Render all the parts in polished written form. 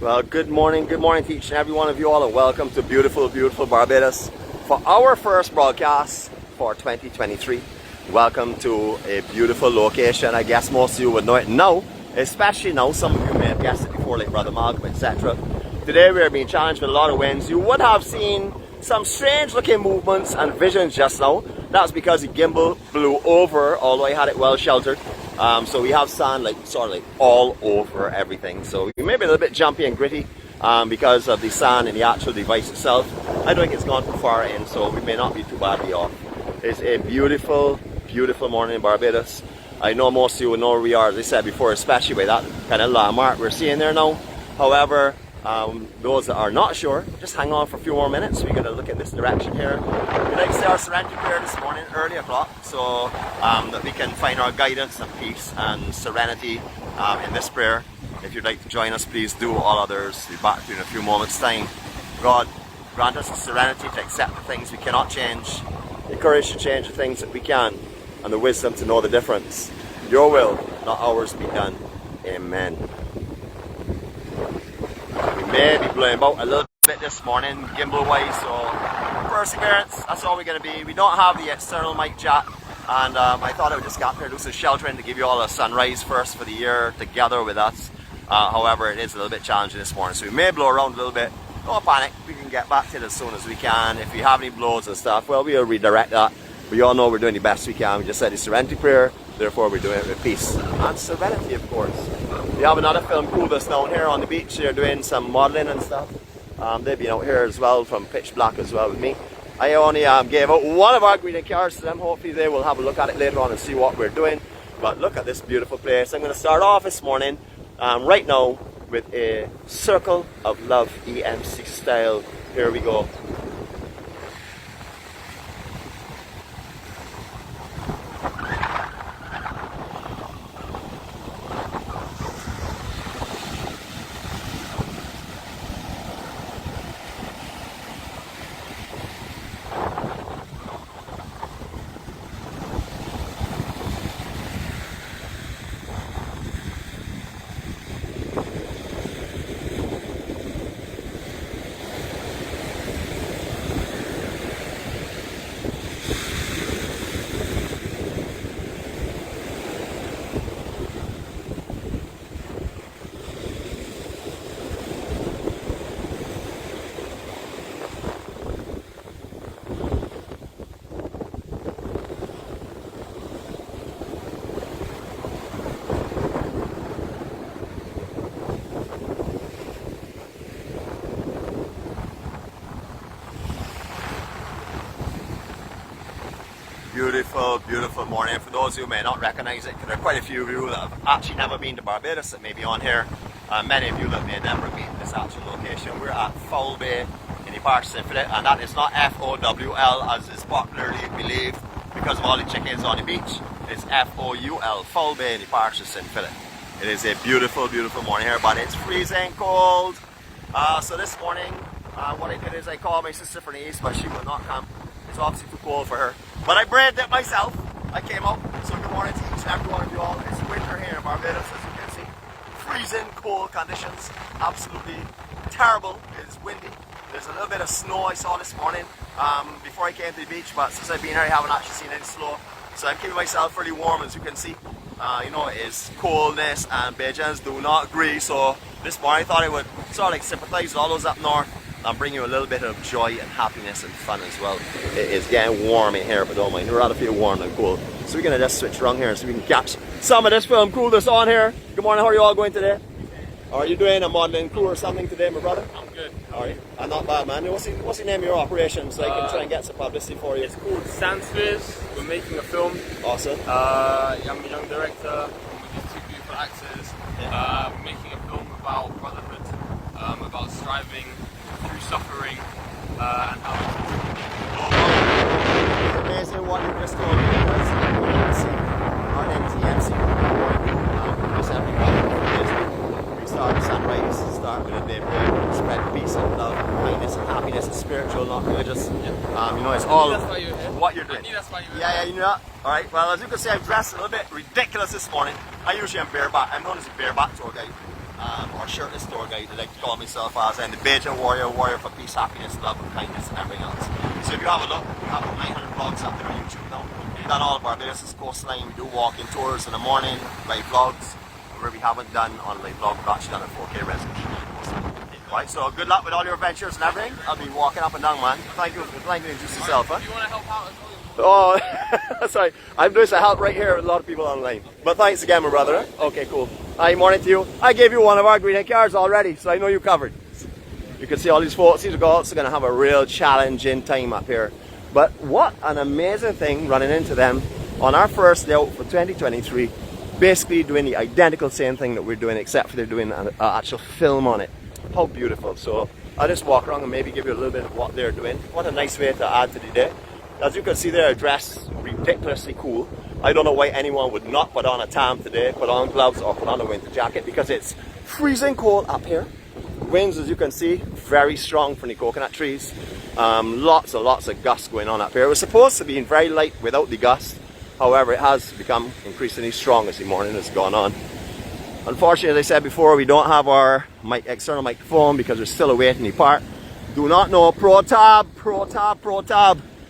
Well, good morning to each and every one of you all, and welcome to beautiful, beautiful Barbados for our first broadcast for 2023. Welcome to a beautiful location. I guess most of you would know it now, especially now. Some of you may have guessed it before, like Brother Malcolm, etc. Today we are being challenged with a lot of winds. You would have seen some strange looking movements and visions just now. That's because the gimbal blew over, although I had it well sheltered. So we have sand sort of all over everything. So we may be a little bit jumpy and gritty because of the sand in the actual device itself. I don't think it's gone too far in, so we may not be too badly off. It's a beautiful, beautiful morning in Barbados. I know most of you will know where we are, as I said before, especially by that kind of landmark we're seeing there now. However, those that are not sure, just hang on for a few more minutes. We're going to look in this direction here. We like to say our serenity prayer this morning, early o'clock, so that we can find our guidance and peace and serenity in this prayer. If you'd like to join us, please do. All others, we'll be back to you in a few moments' time. God, grant us the serenity to accept the things we cannot change, the courage to change the things that we can, and the wisdom to know the difference. Your will, not ours, be done. Amen. We may be blowing about a little bit this morning, gimbal wise, so perseverance, that's all we're going to be. We don't have the external mic jack, and I thought I would just get up here, do some sheltering to give you all a sunrise first for the year together with us. However, it is a little bit challenging this morning, so we may blow around a little bit. Don't panic, we can get back to it as soon as we can. If we have any blows and stuff, well, we'll redirect that. We all know we're doing the best we can. We just said the serenity prayer, therefore we're doing it with peace and serenity, of course. We have another film crew that's down here on the beach. They're doing some modeling and stuff. They've been out here as well from Pitch Black as well with me. I only gave out one of our greeting cards to them. Hopefully they will have a look at it later on and see what we're doing. But look at this beautiful place. I'm going to start off this morning right now with a Circle of Love EMC style. Here we go. Beautiful, beautiful morning. For those who may not recognize it, because there are quite a few of you that have actually never been to Barbados that may be on here. Many of you that may never be in this actual location. We're at 𝗀𝗲 in 𝗵𝗂 and that is not FOWL as is popularly believed because of all the chickens on the beach. It's FOUL, 𝗀𝗲 in 𝗵𝗂. It is a beautiful, beautiful morning here, but it's freezing cold. So this morning, what I did is I called my sister from the east, but she will not come. It's obviously too cold for her. But I braved it myself. I came out. So good morning to each and every one of you all. It's winter here in Barbados, as you can see. Freezing cold conditions. Absolutely terrible. It's windy. There's a little bit of snow I saw this morning before I came to the beach, but since I've been here I haven't actually seen any snow. So I'm keeping myself pretty warm, as you can see. You know, it is coldness and Bajans do not agree. So this morning I thought I would sort of sympathize with all those up north and bring you a little bit of joy and happiness and fun as well. It is getting warm in here, but don't mind, we'd rather feel warm than cold. So we're gonna just switch around here so we can catch some of this film crew that's on here. Good morning, how are you all going today? Are you doing a modeling crew or something today, my brother? I'm good. Alright, not bad, man. What's the name of your operation so I can try and get some publicity for you? It's called 𝗏𝗏. We're making a film. Awesome. I'm a young director. We're just two beautiful actors. Yeah. We're making a film about brotherhood, about striving through suffering, and how it's amazing what you just told me, because our name is EMC. We start sunrise, start with a day prayer, spread peace and love, kindness and happiness. It's spiritual, not religious. You know, it's all what you're doing. Yeah, you know that. Alright, well, as you can see, I'm dressed a little bit ridiculous this morning. I usually am bareback. I'm known as a bareback tour guide. or shirtless tour guide, I like to call myself as, and the 𝗃𝗃𝗃𝗃 warrior for peace, happiness, love, and kindness, and everything else. So if you have a look, we have 900 vlogs up there on YouTube now. We've done all of Barbados' coastline. We do walking tours in the morning, live vlogs. Where we haven't done on live vlog, we've actually done a 4K resolution. Right, so good luck with all your ventures and everything. I'll be walking up and down, man. Thank you for introducing yourself. Huh? Do you want to help out as well? Oh, sorry. I'm doing some help right here with a lot of people online. But thanks again, my brother. Okay, cool. Hi, morning to you. I gave you one of our 𝗲𝗃 cards already, so I know you covered. You can see all these folks. These girls are going to have a real challenging time up here. But what an amazing thing running into them on our first day out for 2023. Basically doing the identical same thing that we're doing, except for they're doing an actual film on it. How beautiful. So I'll just walk around and maybe give you a little bit of what they're doing. What a nice way to add to the day. As you can see, they're dressed ridiculously cool. I don't know why anyone would not put on a tam today, put on gloves or put on a winter jacket, because it's freezing cold up here. Winds, as you can see, very strong from the coconut trees. Lots and lots of gusts going on up here. It was supposed to be very light without the gust. However, it has become increasingly strong as the morning has gone on. Unfortunately, as I said before, we don't have our external microphone because we're still awaiting the part. Do not know Por-Tabe.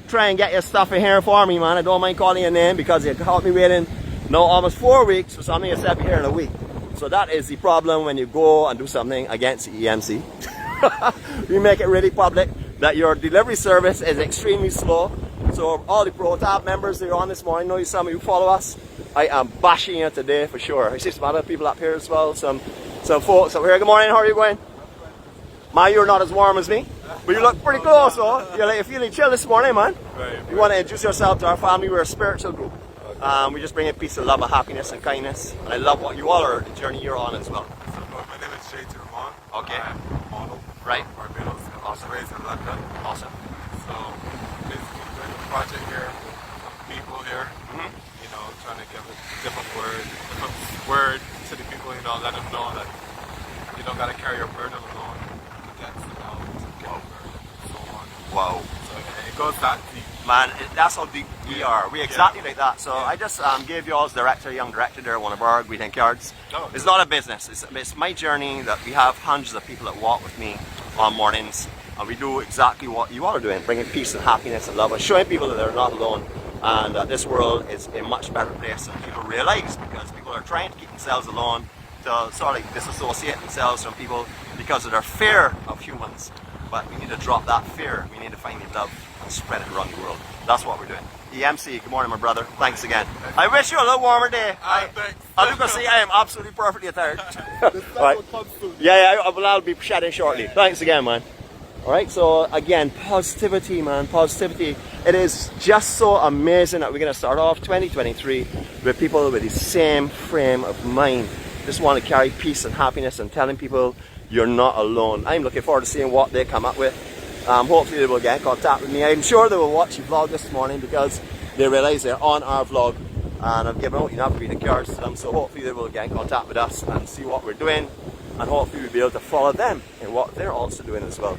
Try and get your stuff in here for me, man. I don't mind calling your name because you caught me waiting now almost 4 weeks for something you said here in a week. So that is the problem when you go and do something against the EMC. We make it really public that your delivery service is extremely slow. So all the Por-Tabe members that are on this morning, know you, some of you follow us. I am bashing you today for sure. I see some other people up here as well, some folks up here. Good morning, how are you going? Ma, you're not as warm as me, but you look pretty close, so you're feeling chill this morning, man. You want to introduce yourself to our family. We're a spiritual group. We just bring in peace and love and happiness and kindness. And I love what you all are, the journey you're on as well. So, my name is 𝗃𝗃𝗃𝗃𝗃. Okay. I'm a model. Right. Barbados. Awesome. Raised in London. Awesome. So basically doing a project here, some people here, you know, trying to give a different word to the people, you know, let them know that you don't gotta carry your burden alone. That's about to get a burden and so on. Wow. So it goes that deep. Man, that's how deep we are. We exactly like that. So I just gave you all as director, young director there, one of our greeting cards. Oh. It's not a business. It's my journey that we have hundreds of people that walk with me on mornings. And we do exactly what you all are doing, bringing peace and happiness and love and showing people that they're not alone. And that this world is a much better place than people realize, because people are trying to keep themselves alone, to sort of disassociate themselves from people because of their fear of humans. But we need to drop that fear. We need to find the love and spread it around the world. That's what we're doing. EMC, good morning, my brother. Thanks again. I wish you a little warmer day. Thanks. As you can see, I am absolutely perfectly attired. Right. Yeah, I'll be shedding shortly. Thanks again, man. Alright, so again, positivity, man, positivity. It is just so amazing that we're going to start off 2023 with people with the same frame of mind. Just want to carry peace and happiness and telling people you're not alone. I'm looking forward to seeing what they come up with. Hopefully they will get in contact with me. I'm sure they will watch the vlog this morning because they realize they're on our vlog and I've given out enough greeting cards to them, so hopefully they will get in contact with us and see what we're doing, and hopefully we'll be able to follow them in what they're also doing as well.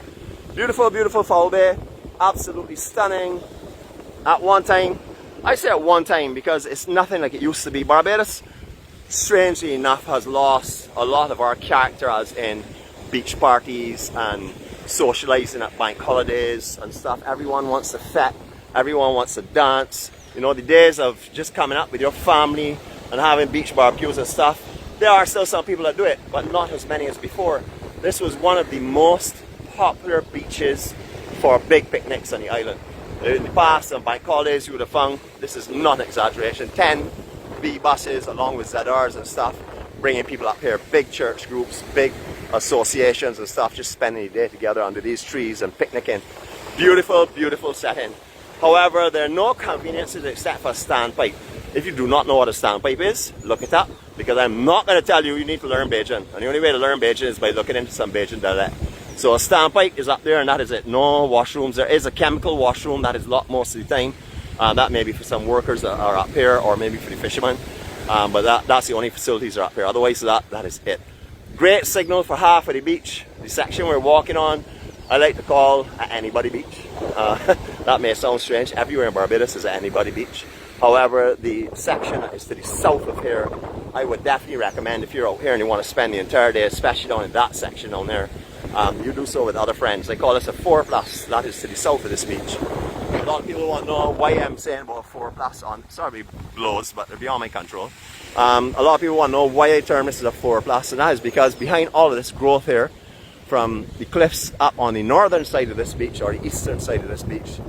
Beautiful, beautiful 𝗲𝗏𝗃𝗃, absolutely stunning. At one time, I say at one time because it's nothing like it used to be. Barbados, strangely enough, has lost a lot of our character, as in beach parties and socializing at bank holidays and stuff. Everyone wants to fet, everyone wants to dance. You know, the days of just coming up with your family and having beach barbecues and stuff, there are still some people that do it, but not as many as before. This was one of the most popular beaches for big picnics on the island. In the past, on bank holidays, you would have found, this is not an exaggeration, 10 B buses along with ZRs and stuff, bringing people up here, big church groups, big associations and stuff, just spending the day together under these trees and picnicking. Beautiful, beautiful setting. However, there are no conveniences except for a standpipe. If you do not know what a standpipe is, look it up, because I'm not going to tell you you need to learn Bajan. And the only way to learn Bajan is by looking into some Bajan dialect. So a standpipe is up there and that is it. No washrooms. There is a chemical washroom that is locked most of the time. That may be for some workers that are up here, or maybe for the fishermen. But that's the only facilities that are up here. Otherwise, that is it. Great signal for half of the beach. The section we're walking on, I like to call anybody beach. That may sound strange. Everywhere in Barbados is an anybody beach. However, the section that is to the south of here I would definitely recommend, if you're out here and you want to spend the entire day, especially down in that section down there, you do so with other friends. They call this a 𝗃𝗲𝘀𝗲, that is to the south of this beach. A lot of people want to know why I'm saying about 𝗃𝗲𝘀𝗀 on, sorry blows, but they're beyond my control. A lot of people want to know why I term this as a 𝗃𝗲𝘀𝗀, and that is because behind all of this growth here, from the cliffs up on the northern side of this beach, or the eastern side of this beach,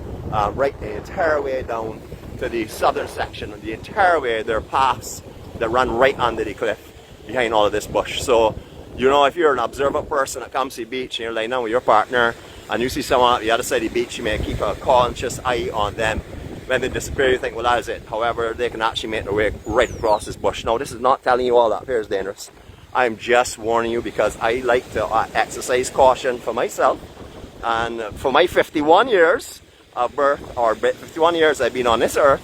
right the entire way down to the southern section, and the entire way there are paths that run right under the cliff behind all of this bush. So, you know, if you're an observant person at 𝗵𝗄𝗃 beach and you're lying down with your partner and you see someone at the other side of the beach, you may keep a conscious eye on them. When they disappear, you think, well, that is it. However, they can actually make their way right across this bush. Now, this is not telling you all that up here is dangerous. I'm just warning you because I like to exercise caution for myself. And for my 51 years of birth, or 51 years I've been on this earth,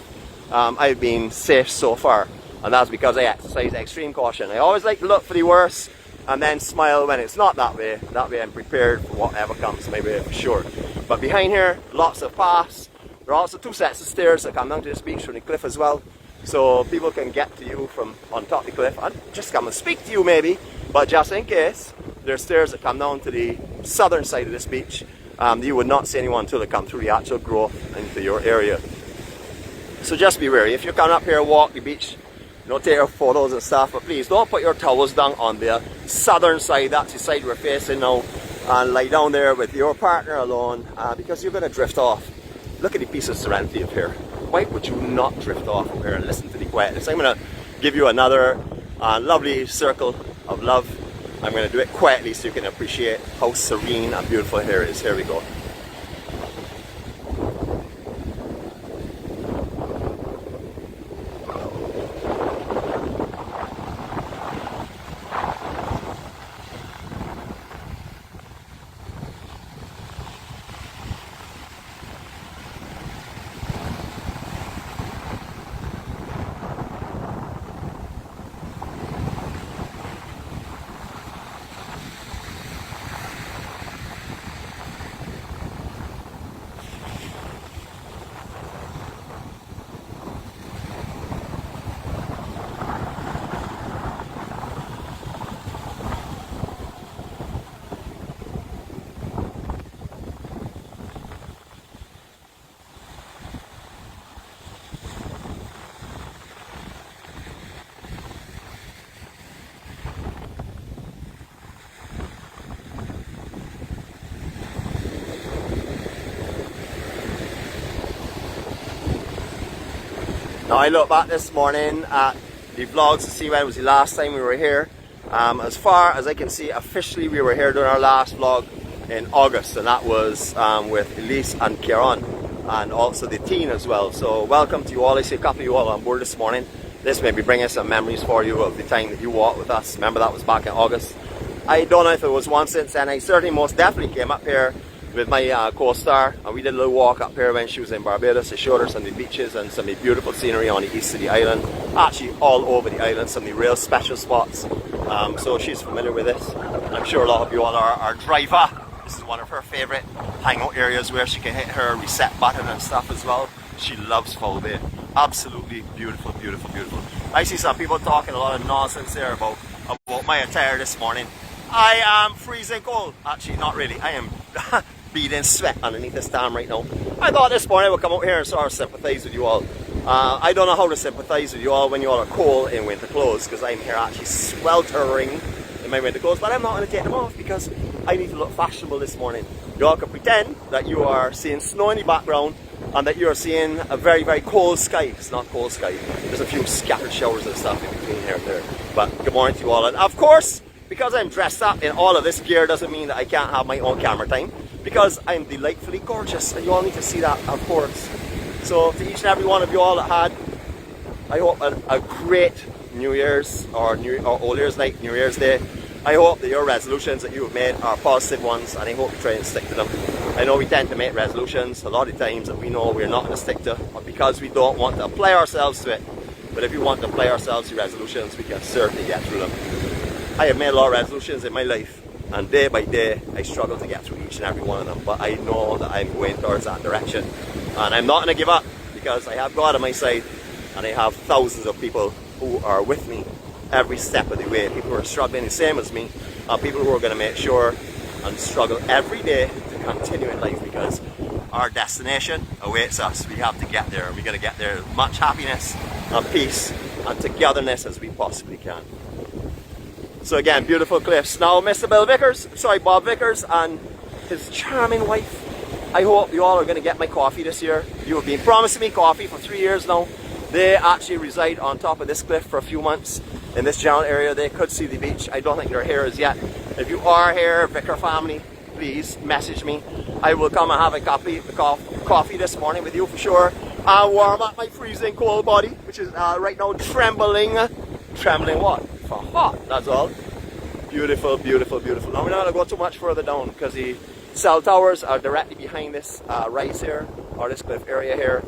I've been safe so far. And that's because I exercise extreme caution. I always like to look for the worst and then smile when it's not that way. That way I'm prepared for whatever comes my way for sure. But behind here, lots of paths. There are also 2 sets of stairs that come down to this beach from the cliff as well. So people can get to you from on top of the cliff and just come and speak to you maybe. But just in case, there are stairs that come down to the southern side of this beach. You would not see anyone until they come through the actual growth into your area. So just be wary. If you're coming up here and walk the beach, you know, take your photos and stuff, but please don't put your towels down on the southern side, that's the side we're facing now, and lie down there with your partner alone, because you're going to drift off. Look at the piece of serenity up here. Why would you not drift off up here and listen to the quietness? I'm going to give you another lovely circle of love. I'm going to do it quietly so you can appreciate how serene and beautiful here is. Here we go. Now I look back this morning at the vlogs to see when was the last time we were here. As far as I can see, officially we were here doing our last vlog in August, and that was with 𝗶𝗏𝗃𝗃 and 𝘃𝗃𝗃, and also the teen as well. So welcome to you all. I see a couple of you all on board this morning. This may be bringing some memories for you of the time that you walked with us. Remember, that was back in August. I don't know if it was one since then. I certainly most definitely came up here with my co-star, and we did a little walk up here when she was in Barbados. I showed her some of the beaches and some of the beautiful scenery on the east of the island, actually all over the island, some of the real special spots. So she's familiar with this. I'm sure a lot of you all are. Our driver, this is one of her favourite hangout areas where she can hit her reset button and stuff as well. She loves 𝗃𝗏𝗀𝗀. Absolutely beautiful, beautiful, beautiful. I see some people talking a lot of nonsense there about my attire this morning. I am freezing cold. Actually, not really. I am beading sweat underneath this dam right now. I thought this morning I would come out here and sort of sympathise with you all. I don't know how to sympathise with you all when you all are cold in winter clothes, because I'm here actually sweltering in my winter clothes, but I'm not going to take them off because I need to look fashionable this morning. You all can pretend that you are seeing snow in the background and that you're seeing a very, very cold sky. It's not cold sky. There's a few scattered showers and stuff in between here and there. But good morning to you all. And of course, because I'm dressed up in all of this gear doesn't mean that I can't have my own camera time, because I'm delightfully gorgeous, and you all need to see that, of course. So to each and every one of you all that had, I hope a great New Year's or Old Year's night, New Year's Day. I hope that your resolutions that you have made are positive ones, and I hope you try and stick to them. I know we tend to make resolutions a lot of times that we know we're not going to stick to, but because we don't want to apply ourselves to it. But if we want to apply ourselves to resolutions, we can certainly get through them. I have made a lot of resolutions in my life, and day by day I struggle to get through each and every one of them, but I know that I'm going towards that direction, and I'm not going to give up, because I have God on my side and I have thousands of people who are with me every step of the way. People who are struggling the same as me, people who are going to make sure and struggle every day to continue in life, because our destination awaits us. We have to get there. We're going to get there with much happiness and peace and togetherness as we possibly can. So again, beautiful cliffs. Now Mr. Bob Vickers and his charming wife, I hope you all are going to get my coffee this year. You have been promising me coffee for 3 years now. They actually reside on top of this cliff for a few months in this general area. They could see the beach. I don't think they're here as yet. If you are here, Vicker family, please message me. I will come and have a coffee this morning with you for sure. And warm up my freezing cold body, which is right now trembling. Trembling what? For hot, that's all. Beautiful, beautiful, beautiful. Now we're not going to go too much further down because the cell towers are directly behind this rise here, or this cliff area here.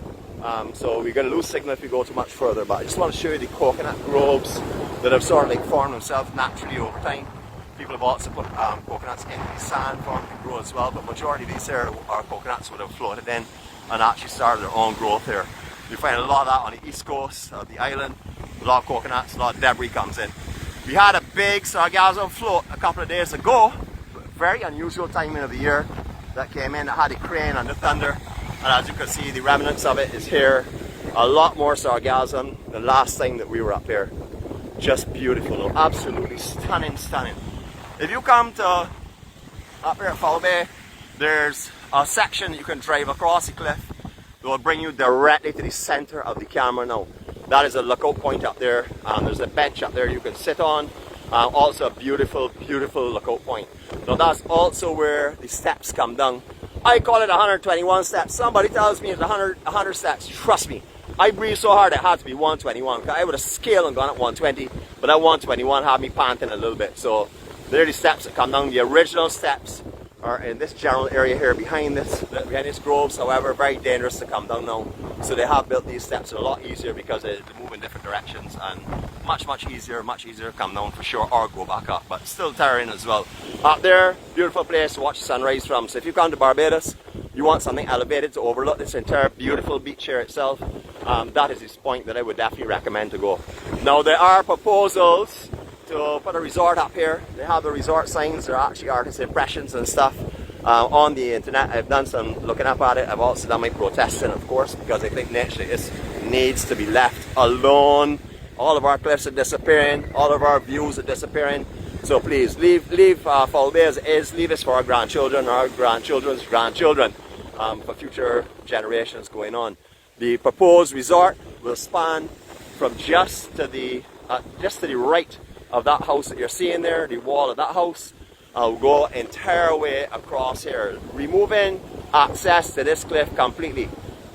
So we're going to lose signal if we go too much further, but I just want to show you the coconut groves that have sort of like formed themselves naturally over time. People have also put coconuts into the sand for them to grow as well, but majority of these here are coconuts would have floated in and actually started their own growth here. You find a lot of that on the east coast of the island. A lot of coconuts, a lot of debris comes in. We had a big sargassum float a couple of days ago, very unusual timing of the year, that came in. It had a crane and the thunder, and as you can see, the remnants of it is here. A lot more sargassum the last time that we were up here. Just beautiful, absolutely stunning, stunning. If you come to up here at 𝗀𝗏𝗃, there's a section you can drive across the cliff that will bring you directly to the center of the camera now. That is a lookout point up there. There's a bench up there you can sit on. Also a beautiful, beautiful lookout point. Now that's also where the steps come down. I call it 121 steps. Somebody tells me it's 100 steps. Trust me, I breathed so hard it had to be 121. I would have scaled and gone at 120, but that 121 had me panting a little bit. So there are the steps that come down. The original steps are in this general area here behind this groves. However, very dangerous to come down now. So they have built these steps a lot easier because they move in different directions, and much easier to come down for sure, or go back up, but still terrain as well. Up there, beautiful place to watch the sunrise from. So if you come to Barbados, you want something elevated to overlook this entire beautiful beach here itself, that is this point that I would definitely recommend to go. Now there are proposals to put a resort up here. They have the resort signs. There are actually artist impressions and stuff on the internet. I've done some looking up at it. I've also done my protesting, of course, because I think naturally this needs to be left alone. All of our cliffs are disappearing. All of our views are disappearing. So please leave 𝗀𝗏𝗃 as it is. Leave this for our grandchildren, our grandchildren's grandchildren, for future generations going on. The proposed resort will span from just to the right of that house that you're seeing there, the wall of that house. I'll go entire way across here, removing access to this cliff completely.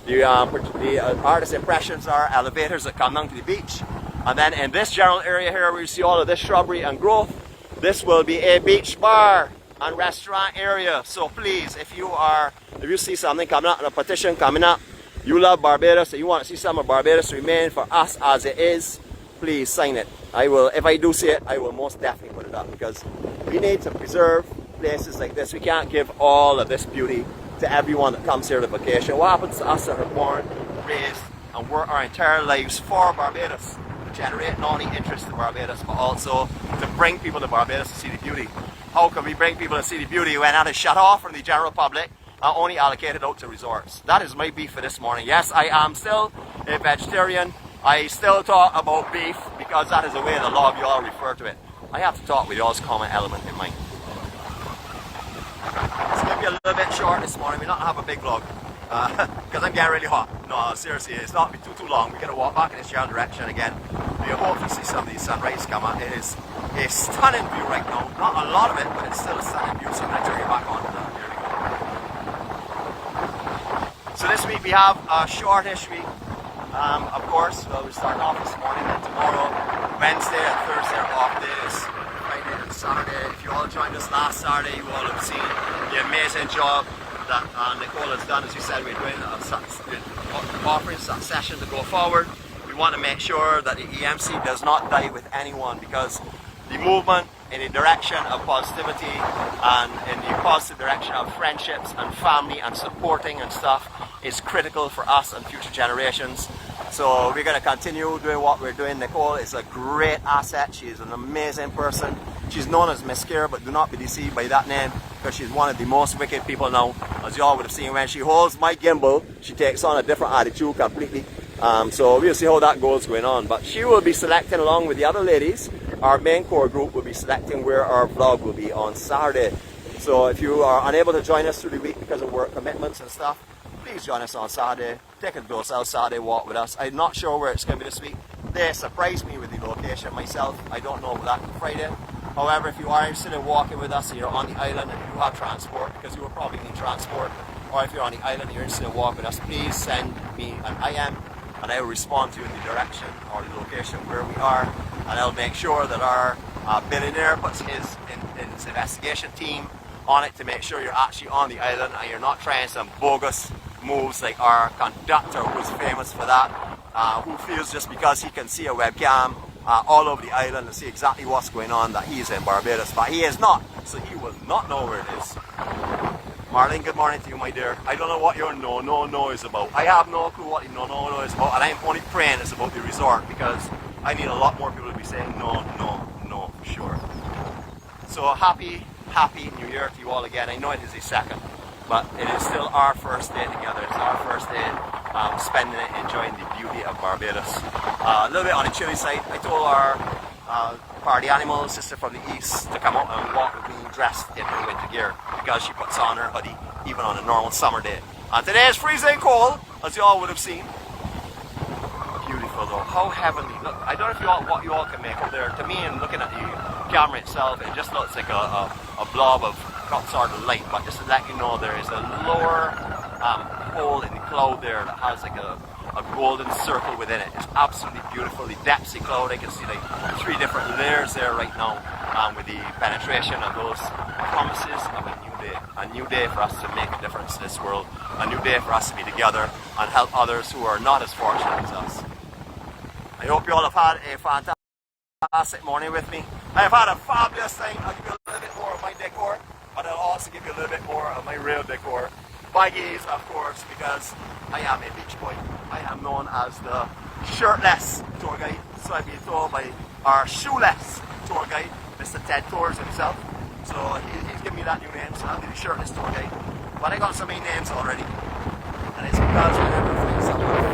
The artist impressions are elevators that come down to the beach, and then in this general area here where you see all of this shrubbery and growth, this will be a beach bar and restaurant area. So please, if you see something coming up, a petition coming up, you love Barbados, and you want to see some of Barbados remain for us as it is, please sign it. I will, if I do see it, I will most definitely put it up, because we need to preserve places like this. We can't give all of this beauty to everyone that comes here to vacation. What happens to us that are born, raised, and work our entire lives for Barbados, to generate not only interest in Barbados, but also to bring people to Barbados to see the beauty? How can we bring people to see the beauty when that is shut off from the general public and only allocated out to resorts? That is my beef for this morning. Yes, I am still a vegetarian. I still talk about beef because that is the way the lot of you all refer to it. I have to talk with y'all's common element in mind. It's going to be a little bit short this morning. We're not going to have a big vlog because I'm getting really hot. No, seriously, it's not going to be too long. We're going to walk back in this general direction again. We hopefully see some of these sunrise come out. It is a stunning view right now. Not a lot of it, but it's still a stunning view. So I'm going to turn you back on to that. Here we go. So this week we have a shortish week. Of course, well, we're starting off this morning, and tomorrow, Wednesday and Thursday are off days. Friday and Saturday. If you all joined us last Saturday, you all have seen the amazing job that Nicole has done. As you said, we're doing offering a session to go forward. We want to make sure that the EMC does not die with anyone, because the movement in the direction of positivity and in the positive direction of friendships and family and supporting and stuff is critical for us and future generations. So we're going to continue doing what we're doing. Nicole is a great asset. She is an amazing person. She's known as Miss Care, but do not be deceived by that name, because she's one of the most wicked people now. As you all would have seen, when she holds my gimbal, she takes on a different attitude completely. So we'll see how that goes going on. But she will be selecting along with the other ladies. Our main core group will be selecting where our vlog will be on Saturday. So if you are unable to join us through the week because of work commitments and stuff, please join us on Saturday. Take a go south Saturday walk with us. I'm not sure where it's going to be this week. They surprised me with the location myself. I don't know about that Friday. However, if you are interested in walking with us and you're on the island and you have transport, because you will probably need transport, or if you're on the island and you're interested in walking with us, please send me an IM and I will respond to you in the direction or the location where we are, and I'll make sure that our billionaire puts his investigation team on it to make sure you're actually on the island and you're not trying some bogus moves like our conductor, who's famous for that, who feels just because he can see a webcam all over the island and see exactly what's going on that he's in Barbados, but he is not, so he will not know where it is. Marlene, good morning to you, my dear. I don't know what your no is about. I have no clue what the no is about, and I'm only praying it's about the resort, because I need a lot more people to be saying no for sure. So happy New Year to you all again. I know it is the second, but it is still our first day together. It's our first day spending it enjoying the beauty of Barbados. A little bit on the chilly side. I told our party animal sister from the east to come out and walk with me dressed in her winter gear, because she puts on her hoodie even on a normal summer day. And today is freezing cold, as you all would have seen. Beautiful though, how heavenly. Look, I don't know if what you all can make out there. To me, and looking at the camera itself, it just looks like a blob of some sort of light, but just to let you know, there is a lower hole in the cloud there that has like a golden circle within it. It's absolutely beautiful. The 𝗷𝗵𝘃𝗂𝗍 cloud, I can see like 3 different layers there right now, with the penetration of those promises of a new day for us to make a difference in this world, a new day for us to be together and help others who are not as fortunate as us. I hope you all have had a fantastic morning with me. I have had a fabulous time. I'll give you a little bit more of my decor, but I'll also give you a little bit more of my real decor. Baggies, of course, because I am a beach boy. I am known as the shirtless tour guide, so I've been told by our shoeless tour guide, Mr. 𝗃𝗃𝗃𝗃 himself. So he's given me that new name, so I'll be the shirtless tour guide. But I got so many names already, and it's because whenever I find someone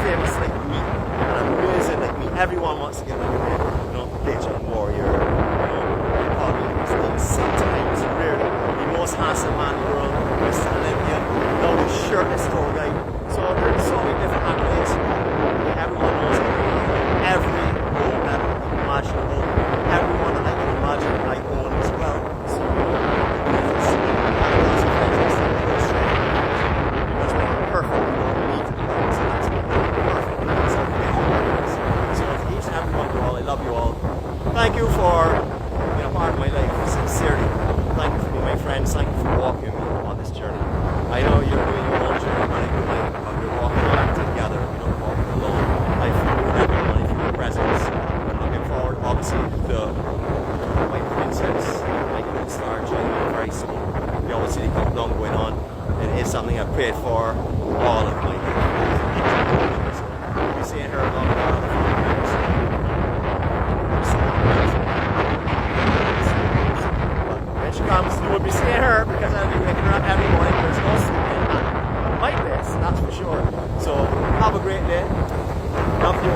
famous like me, and amazing like me, everyone wants to get a new name. You know, Pigeon Warrior, sometimes rarely the most handsome man in the world, Mr. Olympian, now the shirtless tour guide. So there's so many different accolades. Everyone knows every gold medal imaginable. Everyone that I can imagine I own as well. So because we're perfect, we don't need to be perfect. So that's perfect. So to each and every one of you all, I love you all. Thank you for being a part of my life, sincerely. Thank you for being my friends. Thank you for walking with me on this journey. I know you're doing your own journey, and I do mine, but we're walking along together. We don't walk alone. I feel everyone, I feel your presence. I'm looking forward, obviously, to my princess, my good star, joining very soon. We always see the countdown going on. It is something I've prayed for all of my life. So we'll be seeing her along the she comes, you will be seeing her, because I'll be waking her up every morning. There's no sleeping at my place, that's for sure. So have a great day. Love you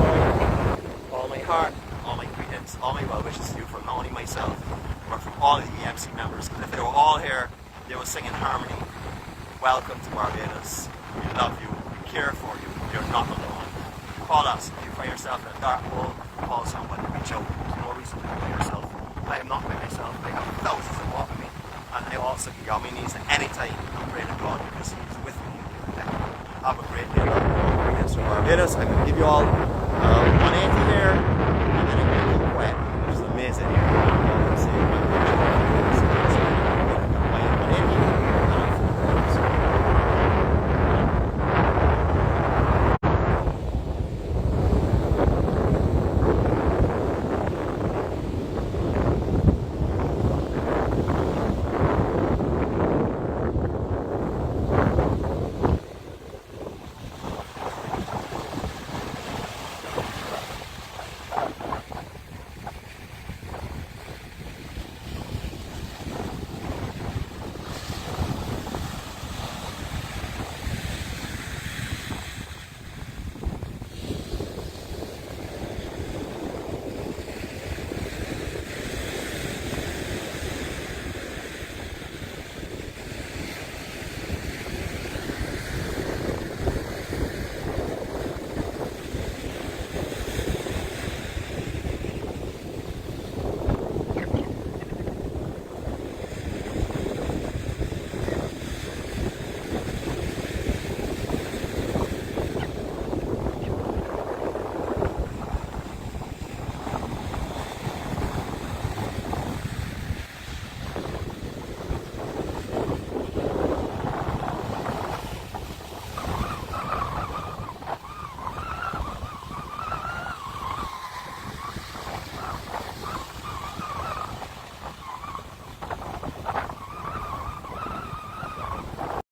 all my heart, all my greetings, all my well wishes to you from not only myself, but from all of the EMC members. Because if they were all here, they would sing in harmony. Welcome to Barbados. We love you. We care for you. You're not alone. Call us if you find yourself in a dark hole. Call somebody. Reach out. There's no reason to be yourself. I am not by myself. I have thousands that walk with me, and I also can get on my knees at any time and pray to God, because He's with me. Have a great day. Greetings from Barbados. I'm going to give you all 180 here, and then I'm going to keep quiet, which is amazing.